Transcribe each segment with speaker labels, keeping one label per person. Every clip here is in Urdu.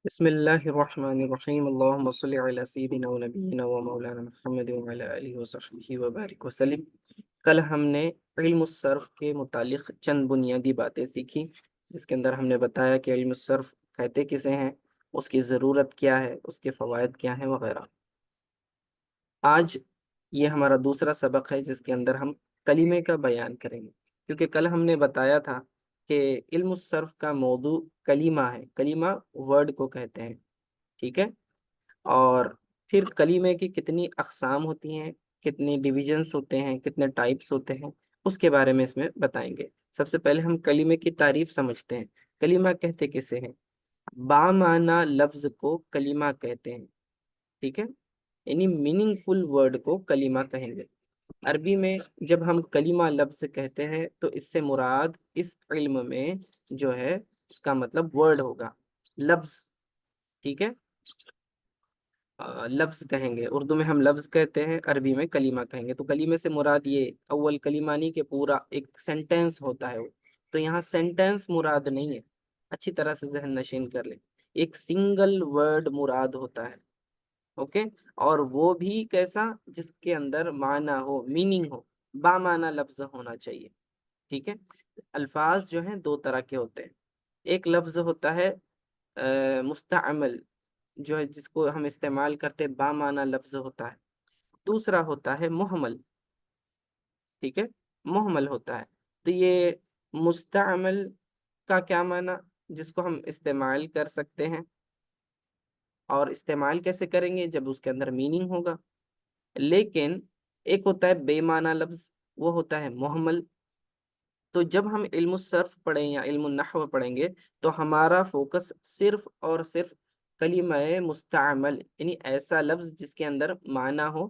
Speaker 1: بسم اللہ الرحمن الرحیم اللہم صلی علی سیدنا و نبینا و مولانا محمد وعلی آلہ وصحبہ وبارک وسلم۔ کل ہم نے علم الصرف کے متعلق چند بنیادی باتیں سیکھی، جس کے اندر ہم نے بتایا کہ علم الصرف کہتے کسے ہیں، اس کی ضرورت کیا ہے، اس کے فوائد کیا ہیں وغیرہ۔ آج یہ ہمارا دوسرا سبق ہے جس کے اندر ہم کلمے کا بیان کریں گے، کیونکہ کل ہم نے بتایا تھا کہ علم الصرف کا موضوع کلمہ ہے۔ کلمہ ورڈ کو کہتے ہیں، ٹھیک ہے؟ اور پھر کلمے کی کتنی اقسام ہوتی ہیں، کتنی ڈویژنس ہوتے ہیں، کتنے ٹائپس ہوتے ہیں، اس کے بارے میں اس میں بتائیں گے۔ سب سے پہلے ہم کلمے کی تعریف سمجھتے ہیں۔ کلمہ کہتے کسے ہیں؟ بامعنی لفظ کو کلمہ کہتے ہیں، ٹھیک ہے؟ یعنی میننگ فل ورڈ کو کلمہ کہیں گے۔ عربی میں جب ہم کلمہ لفظ کہتے ہیں تو اس سے مراد اس علم میں جو ہے اس کا مطلب ورڈ ہوگا، لفظ، ٹھیک ہے؟ لفظ کہیں گے، اردو میں ہم لفظ کہتے ہیں، عربی میں کلمہ کہیں گے۔ تو کلمے سے مراد یہ اول کلمہ نہیں کہ پورا ایک سینٹینس ہوتا ہے وہ، تو یہاں سینٹینس مراد نہیں ہے، اچھی طرح سے ذہن نشین کر لیں، ایک سنگل ورڈ مراد ہوتا ہے، اوکے؟ اور وہ بھی کیسا؟ جس کے اندر معنی ہو، میننگ ہو، بامعنی لفظ ہونا چاہیے، ٹھیک ہے؟ الفاظ جو ہیں دو طرح کے ہوتے ہیں، ایک لفظ ہوتا ہے مستعمل، جو ہے جس کو ہم استعمال کرتے بامعنی لفظ ہوتا ہے، دوسرا ہوتا ہے محمل، ٹھیک ہے؟ محمل ہوتا ہے۔ تو یہ مستعمل کا کیا معنی؟ جس کو ہم استعمال کر سکتے ہیں، اور استعمال کیسے کریں گے؟ جب اس کے اندر میننگ ہوگا۔ لیکن ایک ہوتا ہے بے معنی لفظ، وہ ہوتا ہے محمل۔ تو جب ہم علم الصرف پڑھیں یا علم النحو پڑھیں گے تو ہمارا فوکس صرف اور صرف کلمہ مستعمل، یعنی ایسا لفظ جس کے اندر معنی ہو،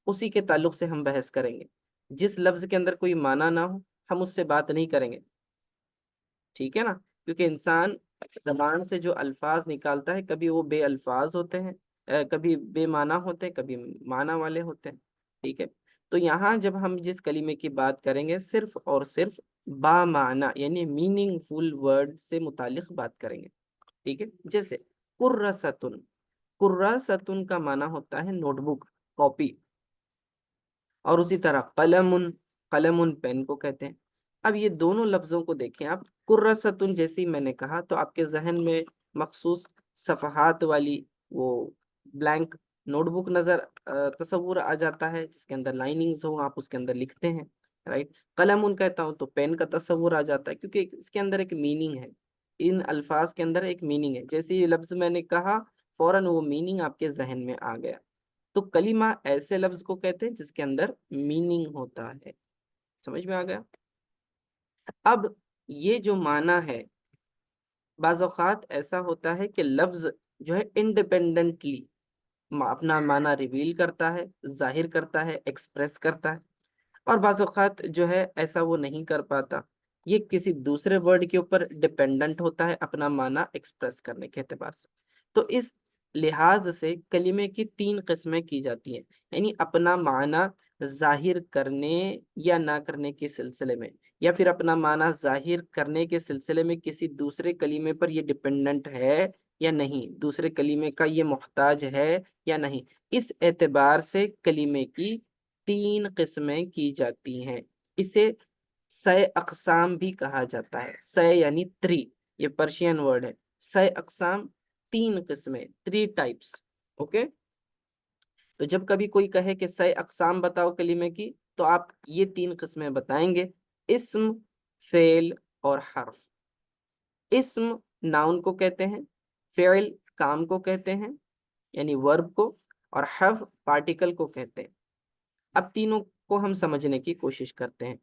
Speaker 1: اسی کے تعلق سے ہم بحث کریں گے۔ جس لفظ کے اندر کوئی معنی نہ ہو ہم اس سے بات نہیں کریں گے، ٹھیک ہے نا؟ کیونکہ انسان زبان سے جو الفاظ نکالتا ہے کبھی وہ بے الفاظ ہوتے ہیں، کبھی بے معنی ہوتے ہیں، کبھی معنی والے ہوتے ہیں، ٹھیک ہے؟ تو یہاں جب ہم جس کلمے کی بات کریں گے صرف اور صرف با معنی یعنی میننگ فل ورڈ سے متعلق بات کریں گے، ٹھیک ہے؟ جیسے کرستن، کرستن کا معنی ہوتا ہے نوٹ بک، کاپی، اور اسی طرح قلم، قلم پین کو کہتے ہیں۔ اب یہ دونوں لفظوں کو دیکھیں آپ، کرستن جیسی میں نے کہا تو آپ کے ذہن میں مخصوص صفحات والی وہ بلینک نوٹ بک نظر تصور آ جاتا ہے، جس کے اندر لائننگز ہوں، آپ اس کے اندر لکھتے ہیں، رائٹ؟ قلم کہتا ہوں تو پین کا تصور آ جاتا ہے، کیونکہ اس کے اندر ایک میننگ ہے، ان الفاظ کے اندر ایک میننگ ہے، جیسے یہ لفظ میں نے کہا فوراً وہ میننگ آپ کے ذہن میں آ گیا۔ تو کلمہ ایسے لفظ کو کہتے ہیں جس کے اندر میننگ ہوتا ہے، سمجھ میں آ گیا؟ اب یہ جو معنی ہے، بعض اوقات ایسا ہوتا ہے کہ لفظ جو ہے انڈیپینڈنٹلی اپنا معنی ریویل کرتا ہے، ظاہر کرتا ہے، ایکسپریس کرتا ہے، اور بعض اوقات جو ہے ایسا وہ نہیں کر پاتا، یہ کسی دوسرے ورڈ کے اوپر ڈیپینڈنٹ ہوتا ہے اپنا معنی ایکسپریس کرنے کے اعتبار سے۔ تو اس لحاظ سے کلمے کی تین قسمیں کی جاتی ہیں، یعنی اپنا معنی ظاہر کرنے یا نہ کرنے کے سلسلے میں، یا پھر اپنا معنی ظاہر کرنے کے سلسلے میں کسی دوسرے کلمے پر یہ ڈیپینڈنٹ ہے یا نہیں، دوسرے کلمے کا یہ محتاج ہے یا نہیں، اس اعتبار سے کلمے کی تین قسمیں کی جاتی ہیں۔ اسے سہ اقسام بھی کہا جاتا ہے، سہ یعنی تری، یہ پرشین ورڈ ہے، سہ اقسام، تین قسمیں، 3 ٹائپس، اوکے؟ تو جب کبھی کوئی کہے کہ سہ اقسام بتاؤ کلمے کی تو آپ یہ تین قسمیں بتائیں گے، اسم، فعل اور حرف۔ اسم ناؤن کو کہتے ہیں، فعل کام کو کہتے ہیں یعنی ورب کو، اور حرف پارٹیکل کو کہتے ہیں۔ اب تینوں کو ہم سمجھنے کی کوشش کرتے ہیں۔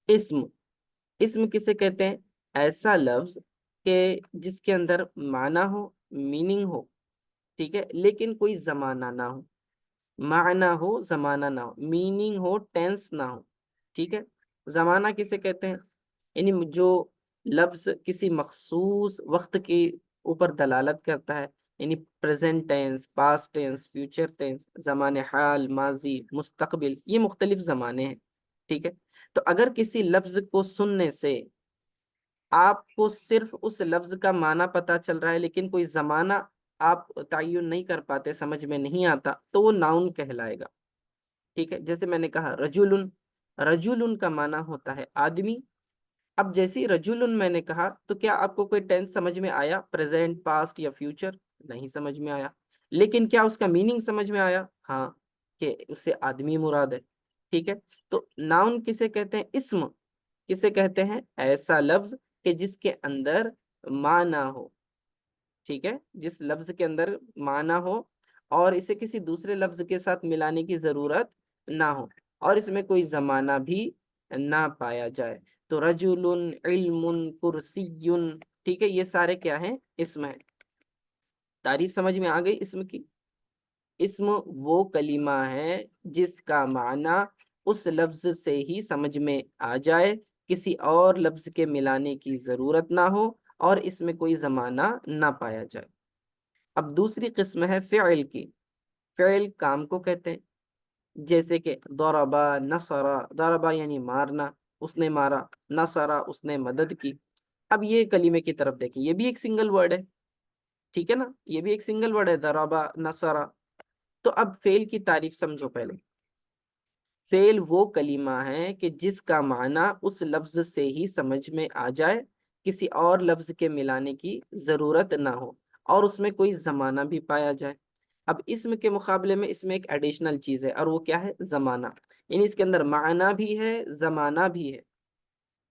Speaker 1: اسم، اسم کسے کہتے ہیں؟ ایسا لفظ کہ جس کے اندر معنی ہو، میننگ ہو، ٹھیک ہے، لیکن کوئی زمانہ نہ ہو، معنی ہو زمانہ نہ ہو، میننگ ہو ٹینس نہ ہو، ٹھیک ہے؟ زمانہ کسے کہتے ہیں؟ یعنی جو لفظ کسی مخصوص وقت کے اوپر دلالت کرتا ہے، یعنی present tense, past tense, future tennis, زمان حال، ماضی، مستقبل، یہ مختلف زمانے ہیں، ٹھیک ہے؟ تو اگر کسی لفظ کو سننے سے آپ کو صرف اس لفظ کا معنی پتا چل رہا ہے لیکن کوئی زمانہ آپ تعین نہیں کر پاتے، سمجھ میں نہیں آتا، تو وہ ناؤن کہلائے گا، ٹھیک ہے؟ جیسے میں نے کہا رجولن، رجولن کا معنی ہوتا ہے آدمی۔ اب جیسی رجولن میں نے کہا تو کیا آپ کو کوئی ٹینس سمجھ میں آیا، پریزنٹ، پاسٹ یا فیوچر؟ نہیں سمجھ میں آیا، لیکن کیا اس کا میننگ سمجھ میں آیا؟ ہاں، کہ اس سے آدمی مراد ہے، ٹھیک ہے؟ تو ناؤن کسے کہتے ہیں؟ اسم کسے کہتے ہیں؟ ایسا لفظ کہ جس کے اندر معنی ہو، ٹھیک ہے؟ جس لفظ کے اندر معنی ہو اور اسے کسی دوسرے لفظ کے ساتھ ملانے کی ضرورت نہ ہو اور اس میں کوئی زمانہ بھی نہ پایا جائے۔ تو رجل، علم، کرسی، ٹھیک ہے؟ یہ سارے کیا ہیں؟ اسم ہیں۔ تعریف سمجھ میں آ گئی اسم کی؟ اسم وہ کلمہ ہے جس کا معنی اس لفظ سے ہی سمجھ میں آ جائے، کسی اور لفظ کے ملانے کی ضرورت نہ ہو اور اس میں کوئی زمانہ نہ پایا جائے۔ اب دوسری قسم ہے فعل کی۔ فعل کام کو کہتے ہیں، جیسے کہ ضربا، نصرا، ضربا یعنی مارنا، اس نے مارا، نصرا اس نے مدد کی۔ اب یہ کلمے کی طرف دیکھیں، یہ بھی ایک سنگل ورڈ ہے، ٹھیک ہے نا؟ یہ بھی ایک سنگل ورڈ ہے، ضربا، نصرا۔ تو اب فعل کی تعریف سمجھو پہلے۔ فعل وہ کلمہ ہے کہ جس کا معنی اس لفظ سے ہی سمجھ میں آ جائے، کسی اور لفظ کے ملانے کی ضرورت نہ ہو اور اس میں کوئی زمانہ بھی پایا جائے۔ اب اسم کے مقابلے میں اس میں ایک ایڈیشنل چیز ہے اور وہ کیا ہے؟ زمانہ، یعنی اس کے اندر معنی بھی ہے، زمانہ بھی ہے۔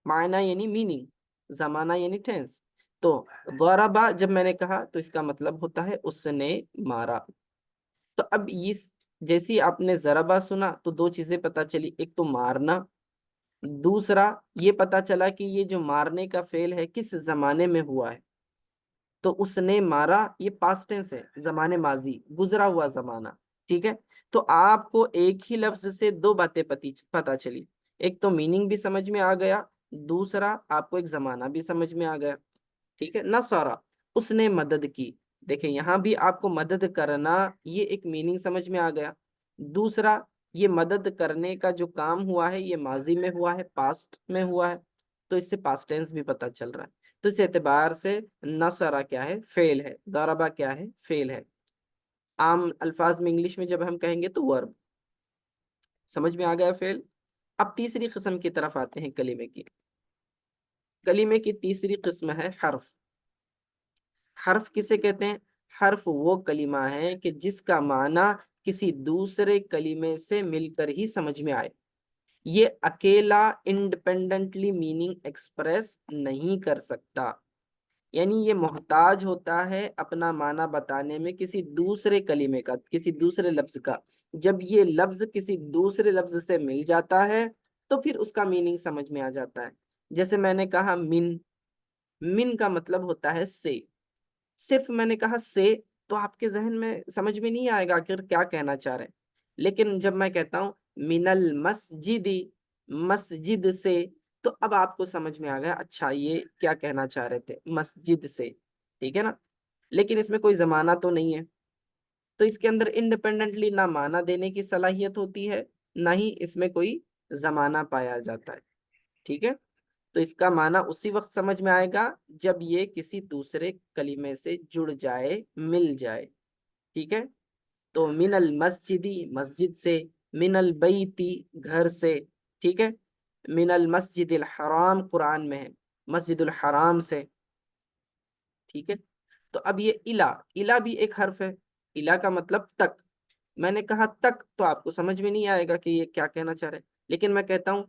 Speaker 1: معنی یعنی میننگ، زمانہ یعنی ٹینس۔ تو ضربا جب میں نے کہا تو اس کا مطلب ہوتا ہے اس نے مارا۔ تو اب جیسی آپ نے ضربا سنا تو دو چیزیں پتا چلی، ایک تو مارنا، دوسرا یہ پتا چلا کہ یہ جو مارنے کا فعل ہے کس زمانے میں ہوا ہے۔ تو اس نے مارا یہ پاسٹ ٹینس ہے، زمانے ماضی، گزرا ہوا زمانہ، ٹھیک ہے؟ تو آپ کو ایک ہی لفظ سے دو باتیں پتا چلی، ایک تو میننگ بھی سمجھ میں آ گیا، دوسرا آپ کو ایک زمانہ بھی سمجھ میں آ گیا، ٹھیک ہے؟ نصرا اس نے مدد کی، دیکھیں یہاں بھی آپ کو مدد کرنا یہ ایک میننگ سمجھ میں آ گیا۔ دوسرا، یہ مدد کرنے کا جو کام ہوا ہے یہ ماضی میں ہوا ہے، پاسٹ میں ہوا ہے، تو اس سے پاسٹ ٹینس بھی پتا چل رہا ہے۔ تو اس اعتبار سے نصرہ کیا ہے؟ فعل ہے، ضربہ کیا ہے؟ فعل ہے۔ عام الفاظ میں انگلش میں جب ہم کہیں گے تو ورب، سمجھ میں آ گیا فعل؟ اب تیسری قسم کی طرف آتے ہیں کلمے کی۔ کلمے کی تیسری قسم ہے حرف۔ حرف کسے کہتے ہیں؟ حرف وہ کلمہ ہے کہ جس کا معنی کسی دوسرے کلمے سے مل کر ہی سمجھ میں آئے، یہ اکیلا انڈیپینڈنٹلی میننگ ایکسپریس نہیں کر سکتا، یعنی یہ محتاج ہوتا ہے اپنا معنی بتانے میں کسی دوسرے کلمے کا، کسی دوسرے لفظ کا۔ جب یہ لفظ کسی دوسرے لفظ سے مل جاتا ہے تو پھر اس کا میننگ سمجھ میں آ جاتا ہے۔ جیسے میں نے کہا من، من کا مطلب ہوتا ہے سے، صرف میں نے کہا سے تو آپ کے ذہن میں سمجھ میں نہیں آئے گا آخر کیا کہنا چاہ رہے ہیں، لیکن جب میں کہتا ہوں من المسجد، مسجد سے، تو اب آپ کو سمجھ میں آ گیا اچھا یہ کیا کہنا چاہ رہے تھے، مسجد سے، ٹھیک ہے نا؟ لیکن اس میں کوئی زمانہ تو نہیں ہے، تو اس کے اندر انڈیپینڈنٹلی نہ معنی دینے کی صلاحیت ہوتی ہے نہ ہی اس میں کوئی زمانہ پایا جاتا ہے، ٹھیک ہے؟ تو اس کا معنی اسی وقت سمجھ میں آئے گا جب یہ کسی دوسرے کلمے سے جڑ جائے، مل جائے، ٹھیک ہے؟ تو من المسجدی مسجد سے، من البیتی گھر سے، ٹھیک ہے؟ من المسجد الحرام قرآن میں ہے مسجد الحرام سے، ٹھیک ہے؟ تو اب یہ الہ بھی ایک حرف ہے، الہ کا مطلب تک۔ میں نے کہا تک تو آپ کو سمجھ میں نہیں آئے گا کہ یہ کیا کہنا چاہ رہے، لیکن میں کہتا ہوں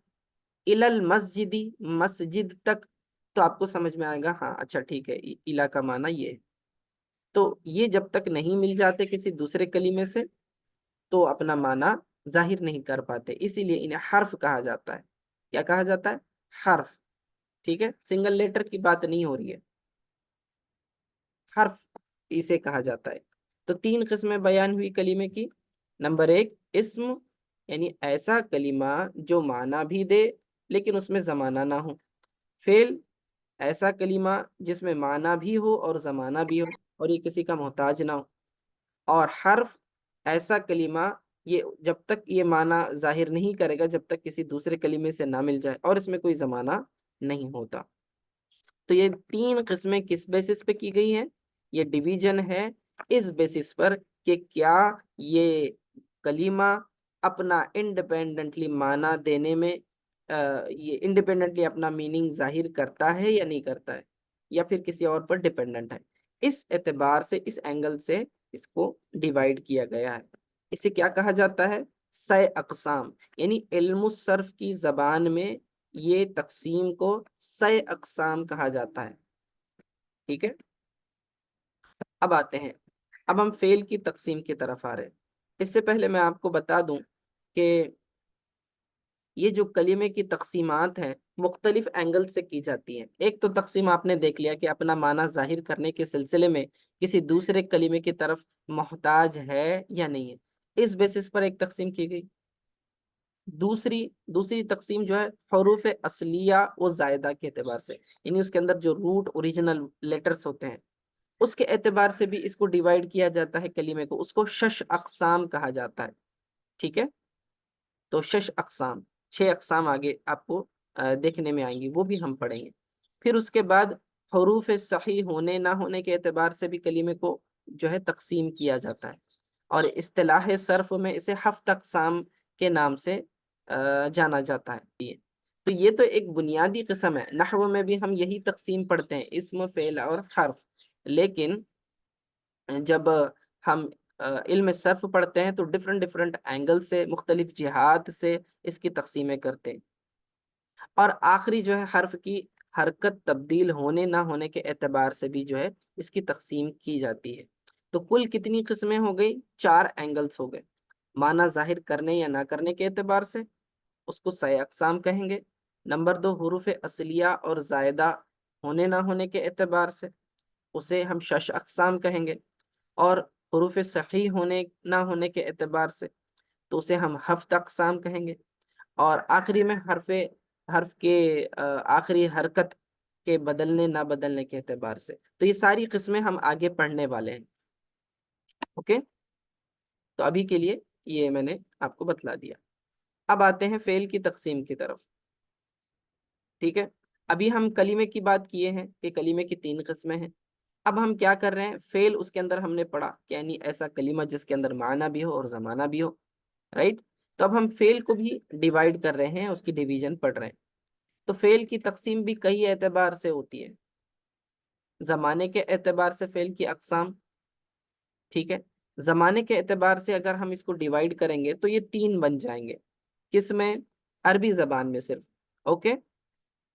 Speaker 1: الی المسجدی مسجد تک، تو آپ کو سمجھ میں آئے گا ہاں اچھا ٹھیک ہے الہ کا معنی یہ ہے۔ تو یہ جب تک نہیں مل جاتے کسی دوسرے کلمے سے تو اپنا معنی ظاہر نہیں کر پاتے، اسی لیے انہیں حرف کہا جاتا ہے۔ کیا کہا جاتا ہے؟ حرف، ٹھیک ہے؟ سنگل لیٹر کی بات نہیں ہو رہی ہے، حرف اسے کہا جاتا ہے۔ تو تین قسمیں بیان ہوئی کلمے کی۔ نمبر ایک، اسم یعنی ایسا کلمہ جو معنی بھی دے لیکن اس میں زمانہ نہ ہو۔ فعل، ایسا کلمہ جس میں معنی بھی ہو اور زمانہ بھی ہو اور یہ کسی کا محتاج نہ ہو۔ اور حرف، ایسا کلمہ یہ جب تک یہ معنی ظاہر نہیں کرے گا جب تک کسی دوسرے کلمے سے نہ مل جائے اور اس میں کوئی زمانہ نہیں ہوتا۔ تو یہ 3 قسمیں کس بیسس پہ کی گئی ہیں؟ یہ ڈویژن ہے اس بیسس پر کہ کیا یہ کلمہ اپنا انڈیپینڈنٹلی معنی دینے میں یہ انڈیپینڈنٹلی اپنا میننگ ظاہر کرتا ہے یا نہیں کرتا ہے، یا پھر کسی اور پر ڈیپینڈنٹ ہے۔ اس اعتبار سے، اس اینگل سے اس کو ڈیوائیڈ کیا گیا ہے۔ اسے کیا کہا جاتا ہے؟ 6 اقسام، یعنی علم الصرف کی زبان میں یہ تقسیم کو 6 اقسام کہا جاتا ہے۔ ٹھیک ہے، اب آتے ہیں، اب ہم فعل کی تقسیم کی طرف آ رہے ہیں۔ اس سے پہلے میں آپ کو بتا دوں کہ یہ جو کلمے کی تقسیمات ہیں مختلف اینگل سے کی جاتی ہیں۔ ایک تو تقسیم آپ نے دیکھ لیا کہ اپنا معنی ظاہر کرنے کے سلسلے میں کسی دوسرے کلمے کی طرف محتاج ہے یا نہیں ہے، اس بیسس پر ایک تقسیم کی گئی۔ دوسری تقسیم جو ہے حروف اصلیہ و زائدہ کے اعتبار سے، یعنی اس کے اندر جو روٹ اوریجنل لیٹرز ہوتے ہیں اس کے اعتبار سے بھی اس کو ڈیوائیڈ کیا جاتا ہے کلمے کو، اس کو 6 اقسام کہا جاتا ہے۔ ٹھیک ہے، تو 6 اقسام، 6 اقسام آگے آپ کو دیکھنے میں آئیں گی، وہ بھی ہم پڑھیں گے۔ پھر اس کے بعد حروف صحیح ہونے نہ ہونے کے اعتبار سے بھی کلمے کو جو ہے تقسیم کیا جاتا ہے، اور اصطلاح صرف میں اسے 7 اقسام کے نام سے جانا جاتا ہے۔ تو یہ تو ایک بنیادی قسم ہے، نحو میں بھی ہم یہی تقسیم پڑھتے ہیں، اسم، فعل اور حرف۔ لیکن جب ہم علم صرف پڑھتے ہیں تو ڈفرنٹ اینگل سے، مختلف جہات سے اس کی تقسیمیں کرتے ہیں، اور آخری جو ہے حرف کی حرکت تبدیل ہونے نہ ہونے کے اعتبار سے بھی جو ہے اس کی تقسیم کی جاتی ہے۔ تو کل کتنی قسمیں ہو گئی؟ 4 اینگلز ہو گئے۔ معنی ظاہر کرنے یا نہ کرنے کے اعتبار سے اس کو 6 اقسام کہیں گے۔ نمبر 2، حروف اصلیہ اور زائدہ ہونے نہ ہونے کے اعتبار سے اسے ہم 6 اقسام کہیں گے، اور حروف صحیح ہونے نہ ہونے کے اعتبار سے تو اسے ہم 7 اقسام کہیں گے، اور آخری میں حرف کے آخری حرکت کے بدلنے نہ بدلنے کے اعتبار سے۔ تو یہ ساری قسمیں ہم آگے پڑھنے والے ہیں۔ اوکے، تو ابھی کے لیے یہ میں نے آپ کو بتلا دیا۔ اب آتے ہیں فعل کی تقسیم کی طرف۔ ٹھیک ہے، ابھی ہم کلمے کی بات کیے ہیں کہ کلمے کی 3 قسمیں ہیں۔ اب ہم کیا کر رہے ہیں؟ فعل، اس کے اندر ہم نے پڑھا کہ یعنی ایسا کلمہ جس کے اندر معنی بھی ہو اور زمانہ بھی ہو، رائٹ؟ تو اب ہم فعل کو بھی ڈیوائیڈ کر رہے ہیں، اس کی ڈویژن پڑھ رہے ہیں۔ تو فعل کی تقسیم بھی کئی اعتبار سے ہوتی ہے۔ زمانے کے اعتبار سے فعل کی اقسام، ٹھیک ہے، زمانے کے اعتبار سے اگر ہم اس کو ڈیوائیڈ کریں گے تو یہ 3 بن جائیں گے۔ کس میں؟ عربی زبان میں صرف۔ اوکے،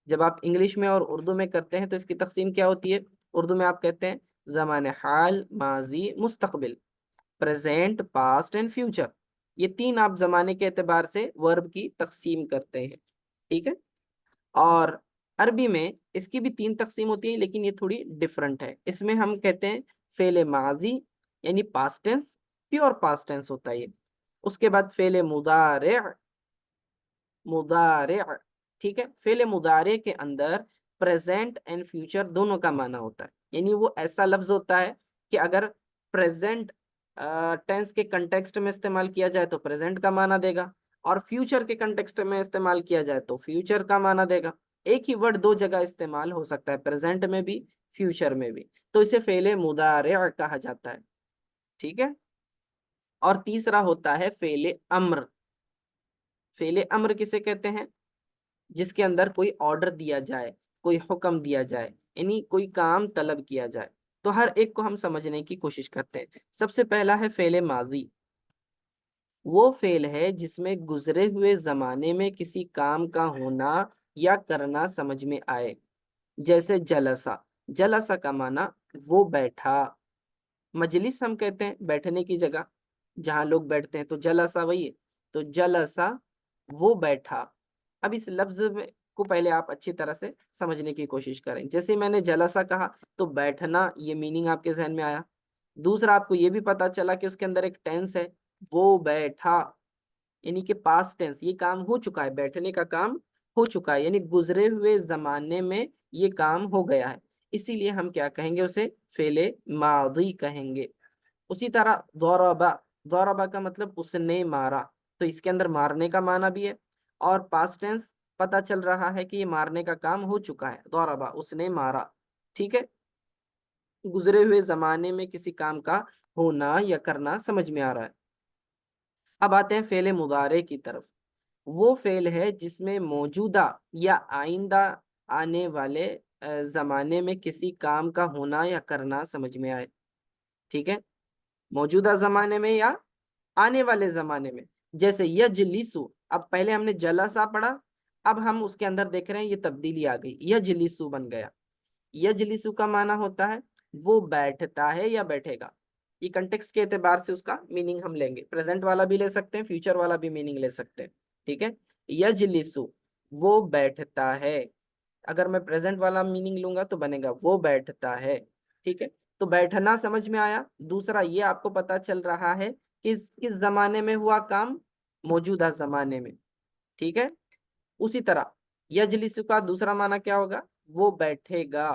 Speaker 1: جب آپ انگلش میں اور اردو میں کرتے ہیں تو اس کی تقسیم کیا ہوتی ہے؟ اردو میں آپ کہتے ہیں زمان حال، ماضی، مستقبل، پریزنٹ، پاسٹ اینڈ فیوچر۔ یہ 3 آپ زمانے کے اعتبار سے ورب کی تقسیم کرتے ہیں، ٹھیک ہے۔ اور عربی میں اس کی بھی 3 تقسیم ہوتی ہے، لیکن یہ تھوڑی ڈفرنٹ ہے۔ اس میں ہم کہتے ہیں فعل ماضی یعنی past tense, pure past tense ہوتا ہے یہ۔ اس کے بعد فعل مضارع، ٹھیک ہے، فعل مضارع کے اندر پریزنٹ اینڈ فیوچر دونوں کا معنی ہوتا ہے، یعنی وہ ایسا لفظ ہوتا ہے کہ اگر پریزنٹ ٹینس کے کنٹیکسٹ میں استعمال کیا جائے تو پریزنٹ کا معنی دے گا، اور فیوچر کے کنٹیکسٹ میں استعمال کیا جائے تو فیوچر کا معنی دے گا۔ ایک ہی ورڈ 2 جگہ استعمال ہو سکتا ہے، پریزنٹ میں بھی، فیوچر میں بھی، تو اسے فعل مضارع کہا جاتا ہے، ٹھیک ہے۔ اور تیسرا ہوتا ہے فعل امر۔ فعل امر کسے کہتے ہیں؟ جس کے اندر کوئی آرڈر دیا جائے، کوئی حکم دیا جائے، یعنی کوئی کام طلب کیا جائے۔ تو ہر ایک کو ہم سمجھنے کی کوشش کرتے ہیں۔ سب سے پہلا ہے فعل ماضی۔ وہ فعل ہے جس میں گزرے ہوئے زمانے میں کسی کام کا ہونا یا کرنا سمجھ میں آئے، جیسے جلسہ۔ جلسہ کا معنی وہ بیٹھا۔ مجلس ہم کہتے ہیں بیٹھنے کی جگہ، جہاں لوگ بیٹھتے ہیں، تو جلسہ وہی ہے۔ تو جلسہ وہ بیٹھا۔ اب اس لفظ کو پہلے آپ اچھی طرح سے سمجھنے کی کوشش کریں۔ جیسے میں نے جلسہ کہا تو بیٹھنا، یہ میننگ آپ کے ذہن میں آیا۔ دوسرا، آپ کو یہ بھی پتا چلا کہ اس کے اندر ایک ٹینس ہے، وہ بیٹھا، یعنی کہ پاسٹ ٹینس، یہ کام ہو چکا ہے، بیٹھنے کا کام ہو چکا ہے، یعنی گزرے ہوئے زمانے میں یہ کام ہو گیا ہے، اسی لیے ہم کیا کہیں گے؟ اسے فعل ماضی کہیں گے۔ اسی طرح ضربہ، ضربہ کا مطلب اس نے مارا، تو اس کے اندر مارنے کا معنی بھی ہے، اور پاسٹ ٹینس پتا چل رہا ہے کہ یہ مارنے کا کام ہو چکا ہے، ضربا اس نے مارا، ٹھیک ہے، گزرے ہوئے زمانے میں کسی کام کا ہونا یا کرنا سمجھ میں آ رہا ہے۔ اب آتے ہیں فعل مضارع کی طرف۔ وہ فعل ہے جس میں موجودہ یا آئندہ آنے والے زمانے میں کسی کام کا ہونا یا کرنا سمجھ میں آئے، ٹھیک ہے، موجودہ زمانے میں یا آنے والے زمانے میں۔ جیسے یجلسو، اب پہلے ہم نے جلسا پڑھا، اب ہم اس کے اندر دیکھ رہے ہیں یہ تبدیلی آ گئی، یجلسو بن گیا۔ یجلسو کا معنی ہوتا ہے وہ بیٹھتا ہے یا بیٹھے گا، یہ کنٹیکسٹ کے اعتبار سے اس کا میننگ ہم لیں گے، پریزنٹ والا بھی لے سکتے ہیں، فیوچر والا بھی میننگ لے سکتے ہیں، ٹھیک ہے۔ یجلسو وہ بیٹھتا ہے، اگر میں پریزنٹ والا میننگ لوں گا تو بنے گا وہ بیٹھتا ہے، ٹھیک ہے۔ تو بیٹھنا سمجھ میں آیا۔ دوسرا یہ آپ کو پتا چل رہا ہے کہ کس زمانے میں ہوا کام، موجودہ زمانے میں، ٹھیک ہے۔ اسی طرح یجلس کا دوسرا معنی کیا ہوگا، وہ بیٹھے گا،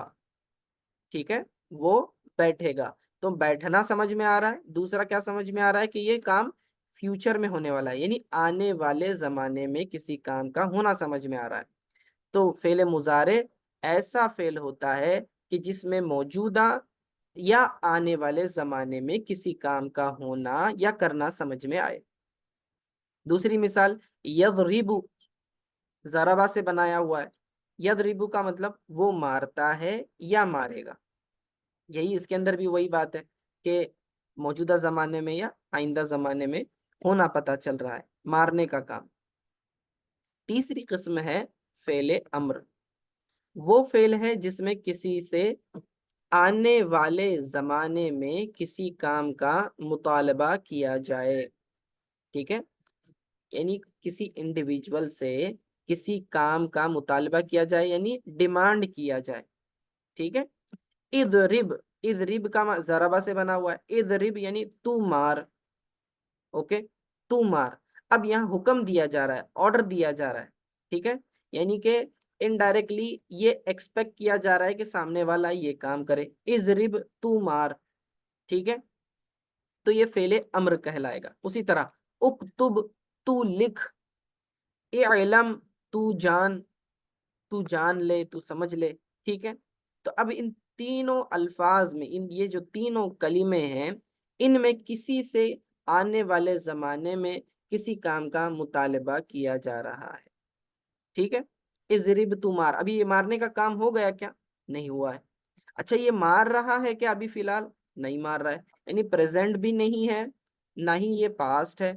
Speaker 1: ٹھیک ہے، وہ بیٹھے گا۔ تو بیٹھنا سمجھ میں آ رہا ہے، دوسرا کیا سمجھ میں آ رہا ہے کہ یہ کام فیوچر میں ہونے والا ہے، یعنی آنے والے زمانے میں کسی کام کا ہونا سمجھ میں آ رہا ہے۔ تو فعل مضارع ایسا فعل ہوتا ہے کہ جس میں موجودہ یا آنے والے زمانے میں کسی کام کا ہونا یا کرنا سمجھ میں آئے۔ دوسری مثال یضرب، ضربہ سے بنایا ہوا ہے، یضرب کا مطلب وہ مارتا ہے یا مارے گا، یہی اس کے اندر بھی وہی بات ہے کہ موجودہ زمانے میں یا آئندہ زمانے میں ہونا پتہ چل رہا ہے، مارنے کا کام۔ تیسری قسم ہے فعل امر۔ وہ فعل ہے جس میں کسی سے آنے والے زمانے میں کسی کام کا مطالبہ کیا جائے، ٹھیک ہے، یعنی کسی انڈیویجول سے کسی کام کا مطالبہ کیا جائے، یعنی ڈیمانڈ کیا جائے، ٹھیک ہے۔ اضرب، اضرب کا ضربہ سے بنا ہوا ہے، اضرب یعنی تو مار، اوکے، تو مار۔ اب یہاں حکم دیا جا رہا ہے، آرڈر دیا جا رہا ہے، ٹھیک ہے، یعنی کہ انڈائریکٹلی یہ ایکسپیکٹ کیا جا رہا ہے کہ سامنے والا یہ کام کرے، اضرب تو مار، ٹھیک ہے، تو یہ فعل امر کہلائے گا۔ اسی طرح اکتب تو لکھ، اعلم تو جان لے، تو سمجھ لے، ٹھیک ہے۔ تو اب ان تینوں الفاظ میں، یہ جو تینوں کلمے ہیں، ان میں کسی سے آنے والے زمانے میں کسی کام کا مطالبہ کیا جا رہا ہے، ٹھیک ہے۔ اضرب تو مار، ابھی یہ مارنے کا کام ہو گیا کیا؟ نہیں ہوا ہے۔ اچھا یہ مار رہا ہے کیا؟ ابھی فی الحال نہیں مار رہا ہے، یعنی پریزنٹ بھی نہیں ہے، نہ ہی یہ پاسٹ ہے،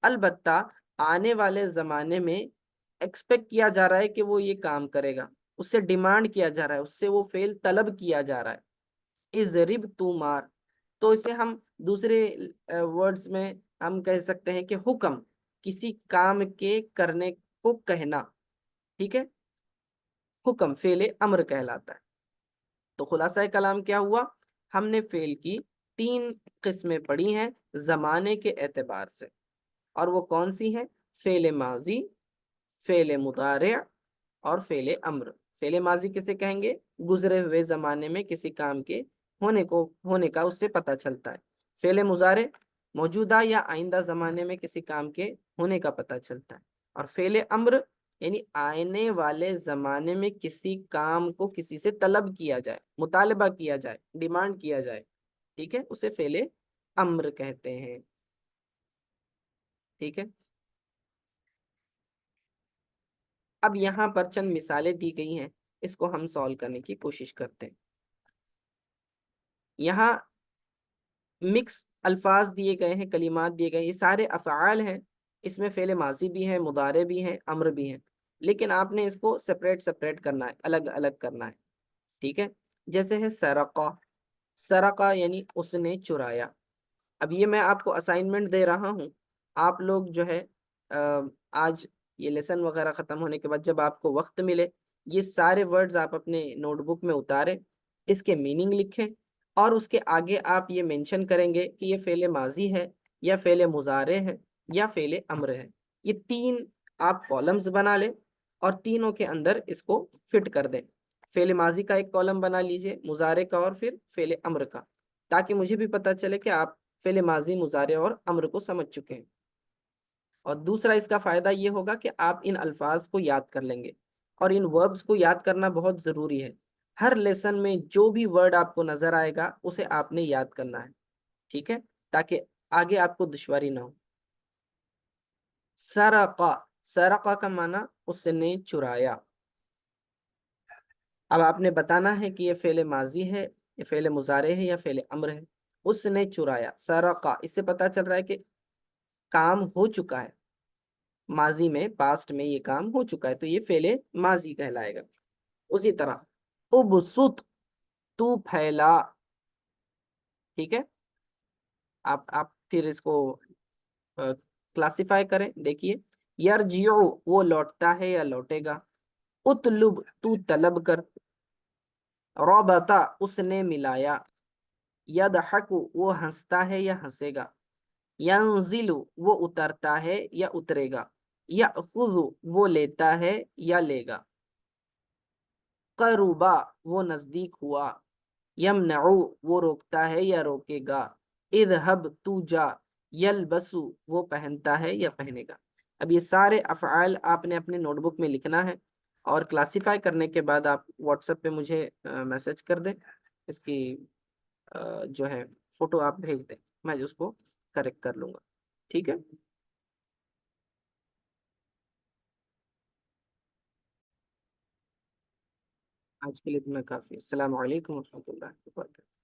Speaker 1: البتہ آنے والے زمانے میں ایکسپیکٹ کیا جا رہا ہے کہ وہ یہ کام کرے گا، اس سے ڈیمانڈ کیا جا رہا ہے، اس سے وہ فعل طلب کیا جا رہا ہے، اضرب تو مار۔ تو اسے ہم دوسرے ورڈز میں ہم کہہ سکتے ہیں کہ حکم، کسی کام کے کرنے کو کہنا، ٹھیک ہے، حکم فعل امر کہلاتا ہے۔ تو خلاصہ کلام کیا ہوا، ہم نے فعل کی تین قسمیں پڑھی ہیں زمانے کے اعتبار سے، اور وہ کون سی ہیں؟ فعل ماضی، فعل مضارع اور فعل امر۔ فعل ماضی کسے کہیں گے؟ گزرے ہوئے زمانے میں کسی کام کے ہونے کا اس سے پتہ چلتا ہے۔ فعل مضارع موجودہ یا آئندہ زمانے میں کسی کام کے ہونے کا پتہ چلتا ہے، اور فعل امر یعنی آنے والے زمانے میں کسی کام کو کسی سے طلب کیا جائے، مطالبہ کیا جائے، ڈیمانڈ کیا جائے، ٹھیک ہے، اسے فعل امر کہتے ہیں، ٹھیک ہے۔ اب یہاں پر چند مثالیں دی گئی ہیں، اس کو ہم سالو کرنے کی کوشش کرتے ہیں۔ یہاں مکس الفاظ دیے گئے ہیں، کلمات دیے گئے، یہ سارے افعال ہیں، اس میں فعل ماضی بھی ہے، مضارع بھی ہے، امر بھی ہے، لیکن آپ نے اس کو سپریٹ کرنا ہے، الگ الگ کرنا ہے، ٹھیک ہے۔ جیسے ہے سرقہ، سرقہ یعنی اس نے چرایا۔ اب یہ میں آپ کو اسائنمنٹ دے رہا ہوں، آپ لوگ جو ہے آج یہ لیسن وغیرہ ختم ہونے کے بعد جب آپ کو وقت ملے، یہ سارے ورڈز آپ اپنے نوٹ بک میں اتاریں، اس کے میننگ لکھیں، اور اس کے آگے آپ یہ مینشن کریں گے کہ یہ فعل ماضی ہے یا فعل مضارع ہے یا فعل امر ہے۔ یہ تین آپ کالمز بنا لیں اور تینوں کے اندر اس کو فٹ کر دیں، فعل ماضی کا ایک کالم بنا لیجئے، مضارع کا اور پھر فعل امر کا، تاکہ مجھے بھی پتہ چلے کہ آپ فعل ماضی، مضارع اور امر کو سمجھ چکے ہیں۔ اور دوسرا اس کا فائدہ یہ ہوگا کہ آپ ان الفاظ کو یاد کر لیں گے، اور ان وربز کو یاد کرنا بہت ضروری ہے. ہر لیسن میں جو بھی ورڈ آپ کو نظر آئے گا اسے آپ نے یاد کرنا ہے. ٹھیک ہے، تاکہ آگے آپ کو دشواری نہ ہو. سرقا، سرقا کا معنی اس نے چرایا. اب آپ نے بتانا ہے کہ یہ فعل ماضی ہے، یہ فعل مضارع ہے یا فعل امر ہے. اس نے چرایا، سرقا، اس سے پتا چل رہا ہے کہ کام ہو چکا ہے، ماضی میں، پاسٹ میں یہ کام ہو چکا ہے، تو یہ فعل ماضی کہلائے گا. اسی طرح ابسط، تو پھیلا. ٹھیک ہے، آپ پھر اس کو کلاسیفائی کریں. دیکھیے، یرجعو، وہ لوٹتا ہے یا لوٹے گا. اطلب، تو طلب کر. ربطا، اس نے ملایا. یضحک، وہ ہنستا ہے یا ہنسے گا. ینزل، وہ اترتا ہے یا اترے گا. یأخذ، وہ لیتا ہے یا لے گا. قربا، وہ نزدیک ہوا. یمنع، وہ روکتا ہے یا روکے گا. اذهب، تو جا. یلبس، وہ پہنتا ہے یا پہنے گا. اب یہ سارے افعال آپ نے اپنے نوٹ بک میں لکھنا ہے، اور کلاسیفائی کرنے کے بعد آپ واٹس ایپ پہ مجھے میسج کر دیں. اس کی جو ہے فوٹو آپ بھیج دیں، میں اس کو کریکٹ کر لوں گا. ٹھیک ہے. آج کے لیے اتنا کافی. السلام علیکم ورحمۃ اللہ وبرکاتہ.